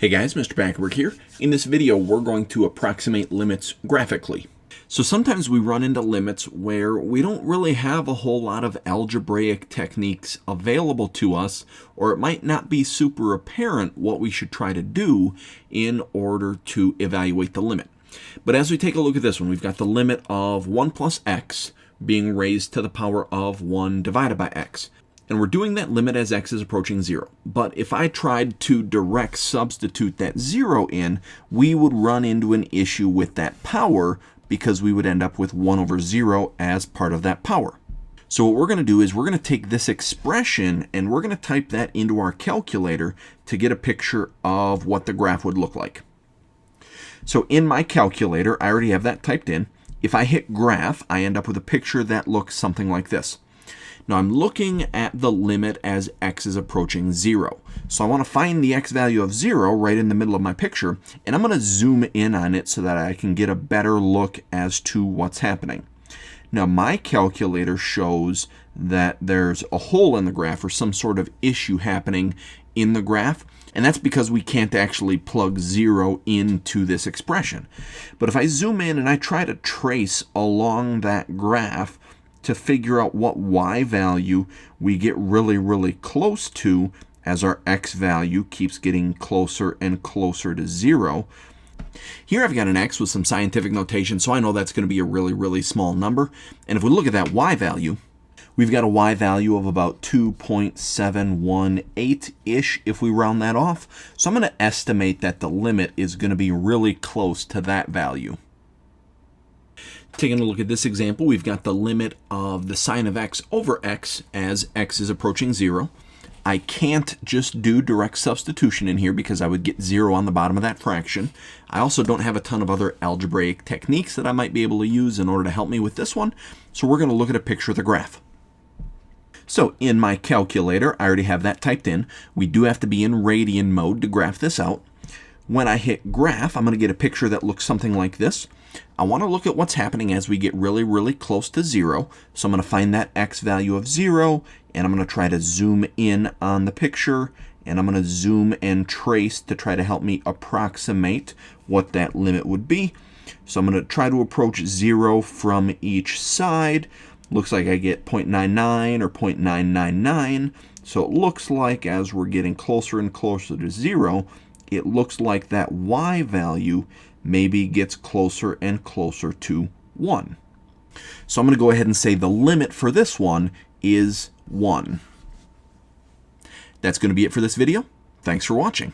Hey guys, Mr. Backerberg here. In this video, we're going to approximate limits graphically. So sometimes we run into limits where we don't really have a whole lot of algebraic techniques available to us, or it might not be super apparent what we should try to do in order to evaluate the limit. But as we take a look at this one, we've got the limit of 1 plus x being raised to the power of 1 divided by x. And we're doing that limit as x is approaching 0. But if I tried to direct substitute that 0 in, we would run into an issue with that power because we would end up with 1 over 0 as part of that power. So what we're going to do is we're going to take this expression and we're going to type that into our calculator to get a picture of what the graph would look like. So in my calculator, I already have that typed in. If I hit graph, I end up with a picture that looks something like this. Now I'm looking at the limit as x is approaching 0. So I want to find the x value of 0 right in the middle of my picture, and I'm going to zoom in on it so that I can get a better look as to what's happening. Now my calculator shows that there's a hole in the graph or some sort of issue happening in the graph, and that's because we can't actually plug 0 into this expression. But if I zoom in and I try to trace along that graph to figure out what y value we get really close to as our x value keeps getting closer and closer to 0. Here I've got an x with some scientific notation, so I know that's going to be a really small number. And if we look at that y value, we've got a y value of about 2.718-ish if we round that off. So I'm going to estimate that the limit is going to be really close to that value. Taking a look at this example, we've got the limit of the sine of x over x as x is approaching 0. I can't just do direct substitution in here because I would get 0 on the bottom of that fraction. I also don't have a ton of other algebraic techniques that I might be able to use in order to help me with this one. So we're going to look at a picture of the graph. So in my calculator, I already have that typed in. We do have to be in radian mode to graph this out. When I hit graph, I'm going to get a picture that looks something like this. I want to look at what's happening as we get really close to 0. So I'm going to find that x value of 0, and I'm going to try to zoom in on the picture, and I'm going to zoom and trace to try to help me approximate what that limit would be. So I'm going to try to approach 0 from each side. Looks like I get 0.99 or 0.999. So it looks like as we're getting closer and closer to 0, it looks like that y value maybe gets closer and closer to 1. So I'm going to go ahead and say the limit for this one is 1. That's going to be it for this video. Thanks for watching.